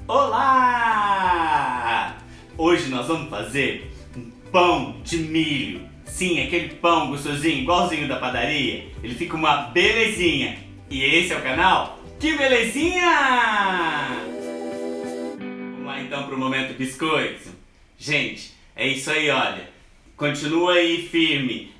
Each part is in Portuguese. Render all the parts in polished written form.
Olá! Hoje nós vamos fazer um pão de milho. Sim, aquele pão gostosinho, igualzinho da padaria. Ele fica uma belezinha. E esse é o canal Que Belezinha! Vamos lá então pro momento biscoito. Gente, é isso aí, olha. Continua aí firme.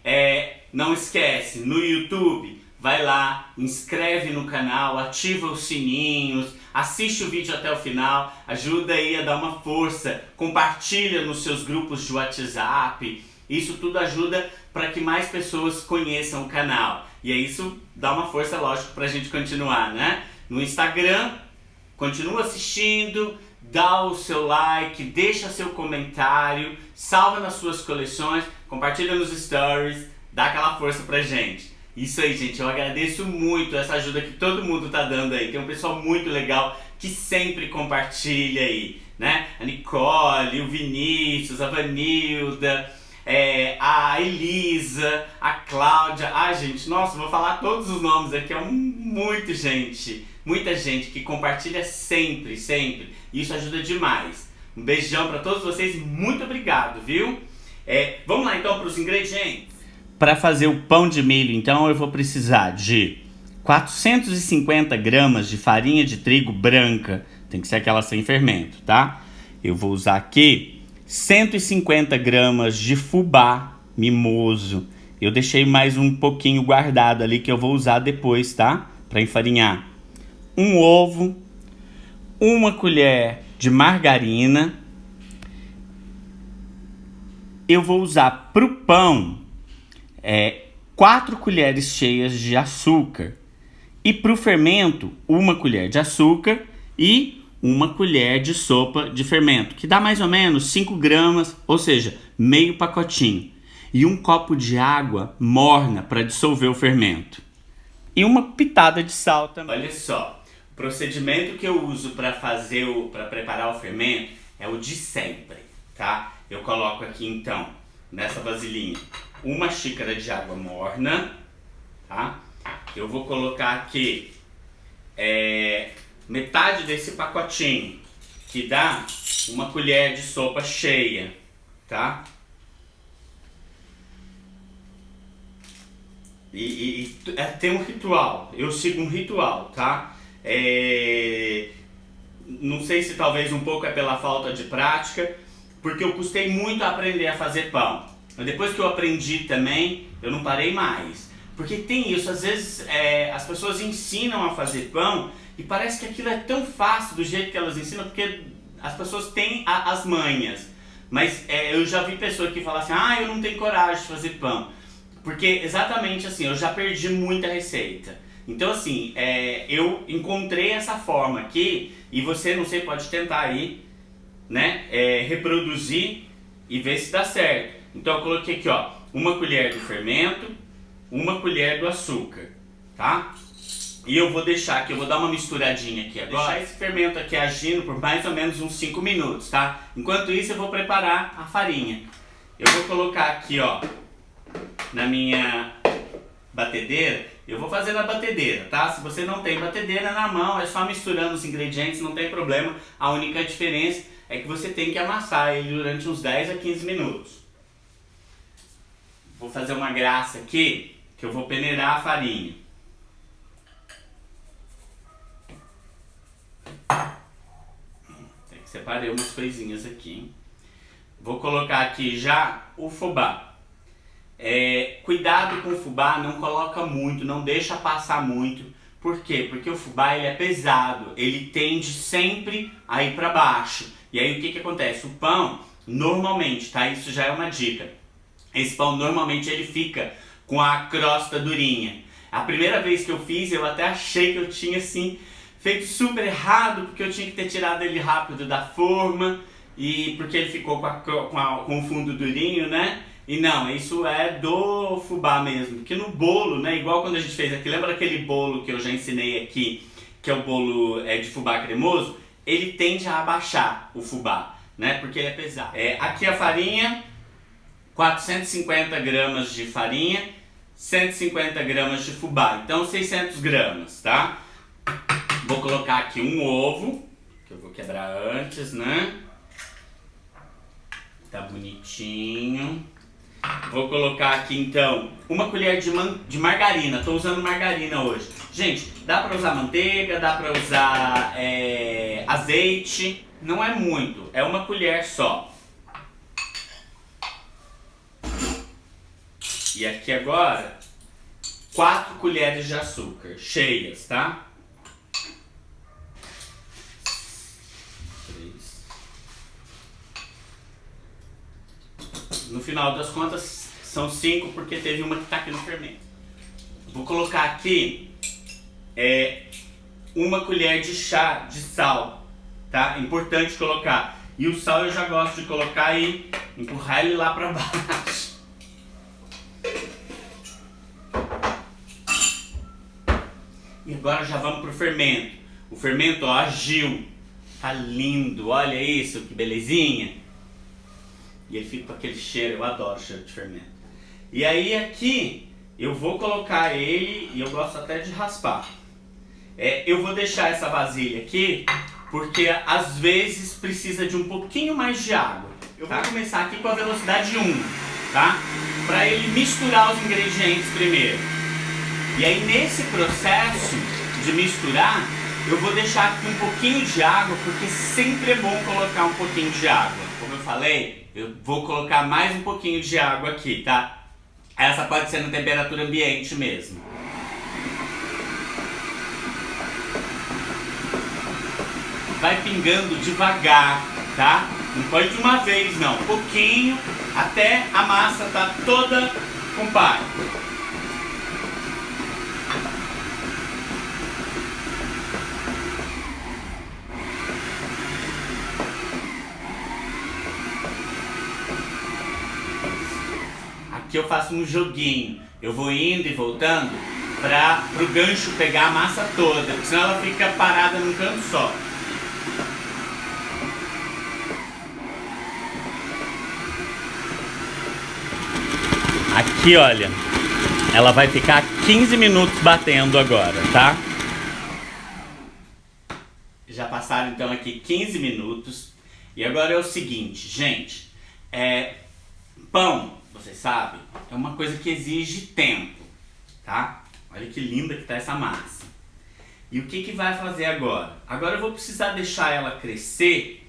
Não esquece, no YouTube, vai lá, inscreve no canal, ativa os sininhos, assiste o vídeo até o final, ajuda aí a dar uma força, compartilha nos seus grupos de WhatsApp. Isso tudo ajuda para que mais pessoas conheçam o canal. E é isso dá uma força, lógico, pra gente continuar, né? No Instagram, continua assistindo, dá o seu like, deixa seu comentário, salva nas suas coleções, compartilha nos stories, dá aquela força pra gente. Isso aí, gente, eu agradeço muito essa ajuda que todo mundo tá dando aí. Tem um pessoal muito legal que sempre compartilha aí, né? A Nicole, o Vinícius, a Vanilda, a Elisa, a Cláudia. Ai, gente, nossa, vou falar todos os nomes aqui, muita gente que compartilha sempre, sempre. Isso ajuda demais. Um beijão pra todos vocês, muito obrigado, viu? Vamos lá então para os ingredientes. Para fazer o pão de milho, então, eu vou precisar de 450 gramas de farinha de trigo branca. Tem que ser aquela sem fermento, tá? Eu vou usar aqui 150 gramas de fubá mimoso. Eu deixei mais um pouquinho guardado ali que eu vou usar depois, tá? Para enfarinhar. Um ovo, uma colher de margarina. Eu vou usar para o pão 4 colheres cheias de açúcar. E para o fermento, 1 colher de açúcar e 1 colher de sopa de fermento, que dá mais ou menos 5 gramas, ou seja, meio pacotinho. E 1 copo de água morna para dissolver o fermento. E uma pitada de sal também. Olha só, o procedimento que eu uso para preparar o fermento é o de sempre, tá? Eu coloco aqui então, nessa vasilhinha, 1 xícara de água morna, tá? Eu vou colocar aqui metade desse pacotinho, que dá 1 colher de sopa cheia, tá? Tem um ritual, eu sigo um ritual, tá? Não sei se talvez um pouco é pela falta de prática, porque eu custei muito a aprender a fazer pão. Mas depois que eu aprendi também, eu não parei mais. Porque tem isso, às vezes as pessoas ensinam a fazer pão e parece que aquilo é tão fácil do jeito que elas ensinam, porque as pessoas têm as manhas. Mas eu já vi pessoa que fala assim, eu não tenho coragem de fazer pão. Porque exatamente assim, eu já perdi muita receita. Então assim, eu encontrei essa forma aqui e você, não sei, pode tentar aí, né, reproduzir e ver se dá certo. Então eu coloquei aqui, ó, 1 colher do fermento, 1 colher do açúcar, tá? E eu vou deixar aqui, eu vou dar uma misturadinha aqui agora. Deixar esse fermento aqui agindo por mais ou menos uns 5 minutos, tá? Enquanto isso eu vou preparar a farinha. Eu vou colocar aqui, ó, na minha batedeira. Eu vou fazer na batedeira, tá? Se você não tem batedeira na mão, é só misturando os ingredientes, não tem problema. A única diferença é que você tem que amassar ele durante uns 10 a 15 minutos. Vou fazer uma graça aqui, que eu vou peneirar a farinha. Tem que separar umas coisinhas aqui, hein? Vou colocar aqui já o fubá. Cuidado com o fubá, não coloca muito, não deixa passar muito. Por quê? Porque o fubá ele é pesado, ele tende sempre a ir para baixo. E aí o que acontece? O pão, normalmente, tá? Isso já é uma dica. Esse pão normalmente ele fica com a crosta durinha. A primeira vez que eu fiz, eu até achei que eu tinha assim feito super errado, porque eu tinha que ter tirado ele rápido da forma e porque ele ficou com o fundo durinho, né? E não, isso é do fubá mesmo, porque no bolo, né, igual quando a gente fez aqui, lembra aquele bolo que eu já ensinei aqui, que é o bolo de fubá cremoso? Ele tende a abaixar o fubá, né, porque ele é pesado. Aqui a farinha, 450 gramas de farinha, 150 gramas de fubá, então 600 gramas, tá? Vou colocar aqui um ovo, que eu vou quebrar antes, né? Tá bonitinho. Vou colocar aqui então uma colher de margarina. Tô usando margarina hoje. Gente, dá pra usar manteiga, dá pra usar azeite. Não é muito, é uma colher só. E aqui agora, 4 colheres de açúcar, cheias, tá? 3. No final das contas, são 5 porque teve uma que tá aqui no fermento. Vou colocar aqui uma colher de chá de sal, tá? Importante colocar. E o sal eu já gosto de colocar e empurrar ele lá pra baixo. E agora já vamos pro fermento. O fermento, ó, agiu. Tá lindo, olha isso, que belezinha. E ele fica com aquele cheiro, eu adoro cheiro de fermento. E aí aqui, eu vou colocar ele, e eu gosto até de raspar. Eu vou deixar essa vasilha aqui, porque às vezes precisa de um pouquinho mais de água. Eu vou começar aqui com a velocidade 1, tá? Para ele misturar os ingredientes primeiro. E aí nesse processo de misturar, eu vou deixar aqui um pouquinho de água, porque sempre é bom colocar um pouquinho de água. Como eu falei, eu vou colocar mais um pouquinho de água aqui, tá? Essa pode ser na temperatura ambiente mesmo. Vai pingando devagar, tá? Não pode de uma vez não, um pouquinho, até a massa tá toda com par. Aqui eu faço um joguinho, eu vou indo e voltando para o gancho pegar a massa toda, porque senão ela fica parada num canto só. Aqui, olha, ela vai ficar 15 minutos batendo agora, tá? Já passaram então aqui 15 minutos. E agora é o seguinte, gente, pão, vocês sabem, é uma coisa que exige tempo, tá? Olha que linda que tá essa massa. E o que vai fazer agora? Agora eu vou precisar deixar ela crescer,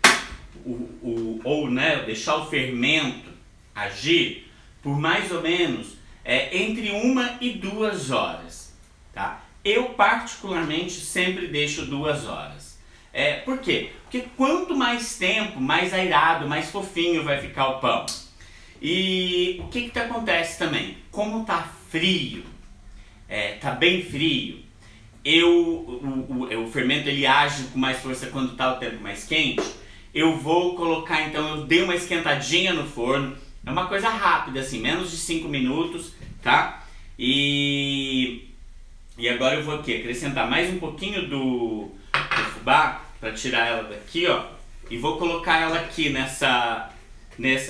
deixar o fermento agir por mais ou menos entre 1 e 2 horas, tá? Eu particularmente sempre deixo 2 horas. Por quê? Porque quanto mais tempo, mais airado, mais fofinho vai ficar o pão. E o que acontece também? Como tá frio, tá bem frio, o fermento ele age com mais força quando tá o tempo mais quente. Eu vou colocar, então, eu dei uma esquentadinha no forno. É uma coisa rápida, assim, menos de 5 minutos, tá? E agora eu vou aqui acrescentar mais um pouquinho do fubá para tirar ela daqui, ó. E vou colocar ela aqui nessa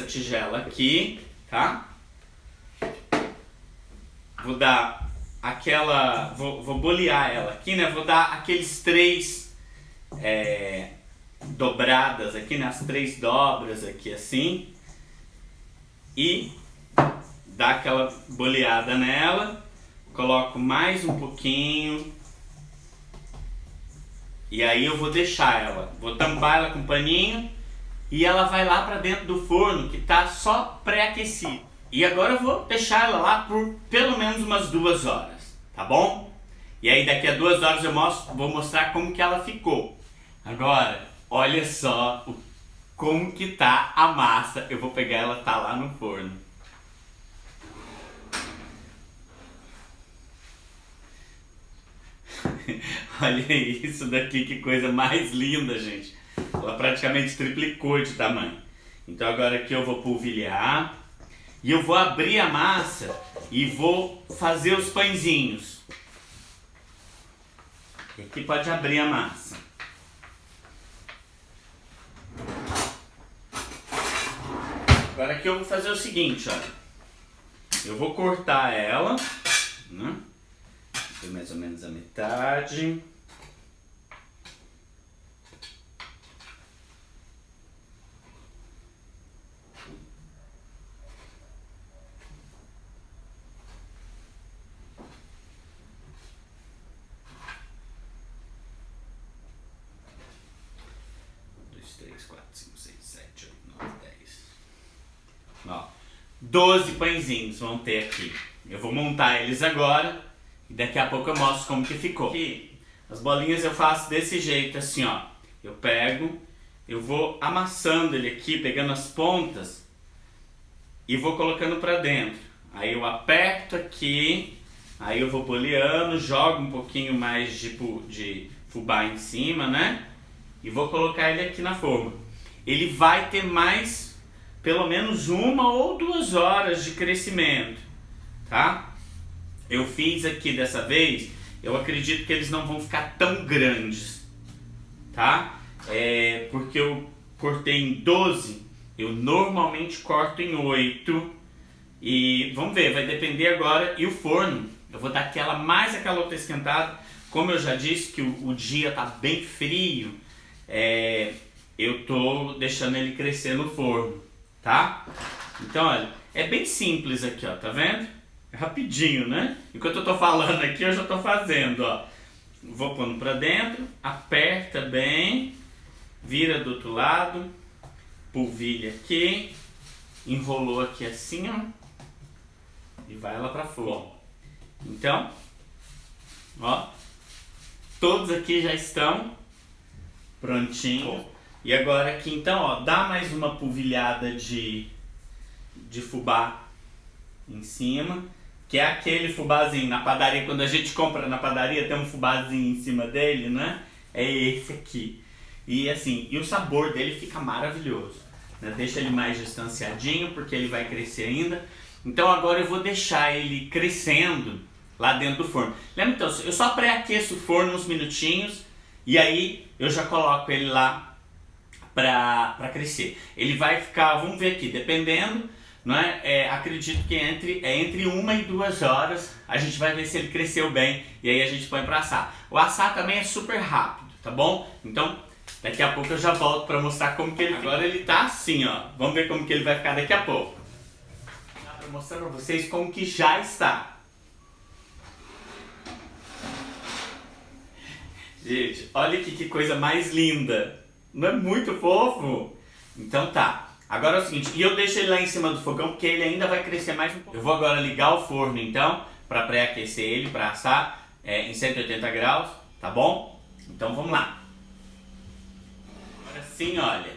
tigela aqui, tá? Vou dar aquela... Vou bolear ela aqui, né? Vou dar aqueles 3 dobradas aqui, né? As 3 dobras aqui, assim. E dá aquela boleada nela, coloco mais um pouquinho e aí eu vou deixar ela, vou tampar ela com um paninho e ela vai lá para dentro do forno que tá só pré-aquecido. E agora eu vou deixar ela lá por pelo menos umas 2 horas, tá bom? E aí daqui a 2 horas eu vou mostrar como que ela ficou. Agora, olha só como que tá a massa. Eu vou pegar ela, tá lá no forno. Olha isso daqui, que coisa mais linda, gente. Ela praticamente triplicou de tamanho. Então agora aqui eu vou polvilhar. E eu vou abrir a massa e vou fazer os pãezinhos. E aqui pode abrir a massa. Agora aqui eu vou fazer o seguinte, olha. Eu vou cortar ela, né? Mais ou menos a metade. 2, 4, 5, 6, 7, 8, 9, 10. Ó, 12 pãezinhos vão ter aqui. Eu vou montar eles agora e daqui a pouco eu mostro como que ficou. Aqui, as bolinhas eu faço desse jeito, assim, ó. Eu pego, eu vou amassando ele aqui, pegando as pontas e vou colocando pra dentro. Aí eu aperto aqui, aí eu vou boleando, jogo um pouquinho mais de fubá em cima, né? E vou colocar ele aqui na forma. Ele vai ter mais, pelo menos 1 ou 2 horas de crescimento, tá? Eu fiz aqui dessa vez, eu acredito que eles não vão ficar tão grandes, tá? Porque eu cortei em 12, eu normalmente corto em 8 e vamos ver, vai depender agora. E o forno, eu vou dar mais aquela outra esquentada. Como eu já disse que o dia tá bem frio, eu tô deixando ele crescer no forno, tá? Então olha, é bem simples aqui, ó, tá vendo? É rapidinho, né? Enquanto eu tô falando aqui, eu já tô fazendo, ó. Vou pondo pra dentro, aperta bem, vira do outro lado, polvilha aqui, enrolou aqui assim, ó, e vai lá pra fora. Então, ó, todos aqui já estão prontinhos. E agora aqui, então, ó, dá mais uma polvilhada de fubá em cima, que é aquele fubazinho na padaria. Quando a gente compra na padaria, tem um fubazinho em cima dele, né? É esse aqui. E assim, e o sabor dele fica maravilhoso, né? Deixa ele mais distanciadinho, porque ele vai crescer ainda. Então agora eu vou deixar ele crescendo lá dentro do forno. Lembra então, eu só pré-aqueço o forno uns minutinhos e aí eu já coloco ele lá pra crescer. Ele vai ficar, vamos ver aqui, dependendo, não é? Acredito que entre 1 e 2 horas a gente vai ver se ele cresceu bem e aí a gente põe pra assar. O assar também é super rápido, tá bom? Então daqui a pouco eu já volto pra mostrar como que ele fica. Agora ele tá assim, ó. Vamos ver como que ele vai ficar daqui a pouco. Vou mostrar pra vocês como que já está. Gente, olha aqui que coisa mais linda. Não é muito fofo? Então tá. Agora é o seguinte, e eu deixo ele lá em cima do fogão porque ele ainda vai crescer mais um pouco. Eu vou agora ligar o forno então, para pré-aquecer ele, para assar em 180 graus, tá bom? Então vamos lá. Agora sim, olha,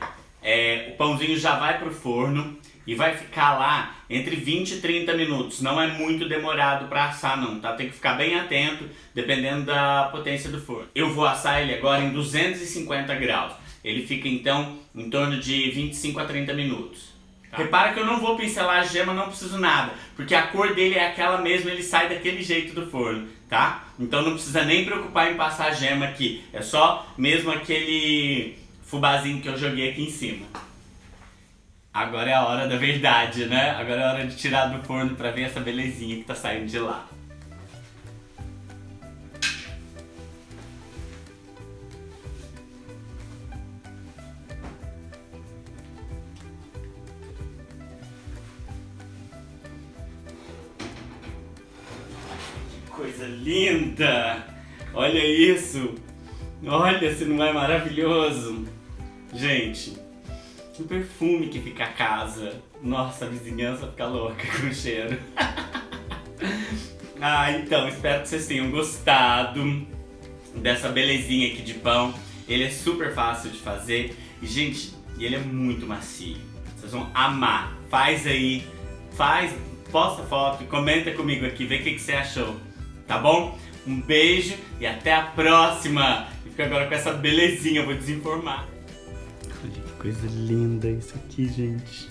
o pãozinho já vai pro forno e vai ficar lá entre 20 e 30 minutos. Não é muito demorado para assar não, tá? Tem que ficar bem atento, dependendo da potência do forno. Eu vou assar ele agora em 250 graus. Ele fica então em torno de 25 a 30 minutos. Tá? Repara que eu não vou pincelar a gema, não preciso nada, porque a cor dele é aquela mesma, ele sai daquele jeito do forno, tá? Então não precisa nem preocupar em passar a gema aqui, é só mesmo aquele fubazinho que eu joguei aqui em cima. Agora é a hora da verdade, né? Agora é a hora de tirar do forno pra ver essa belezinha que tá saindo de lá. Coisa linda! Olha isso! Olha se não é maravilhoso! Gente, que perfume que fica a casa! Nossa, a vizinhança fica louca com o cheiro! Então, espero que vocês tenham gostado dessa belezinha aqui de pão. Ele é super fácil de fazer e, gente, ele é muito macio. Vocês vão amar! Faz aí, posta foto e comenta comigo aqui, vê o que você achou. Tá bom? Um beijo e até a próxima! E fica agora com essa belezinha, eu vou desenformar. Olha que coisa linda isso aqui, gente.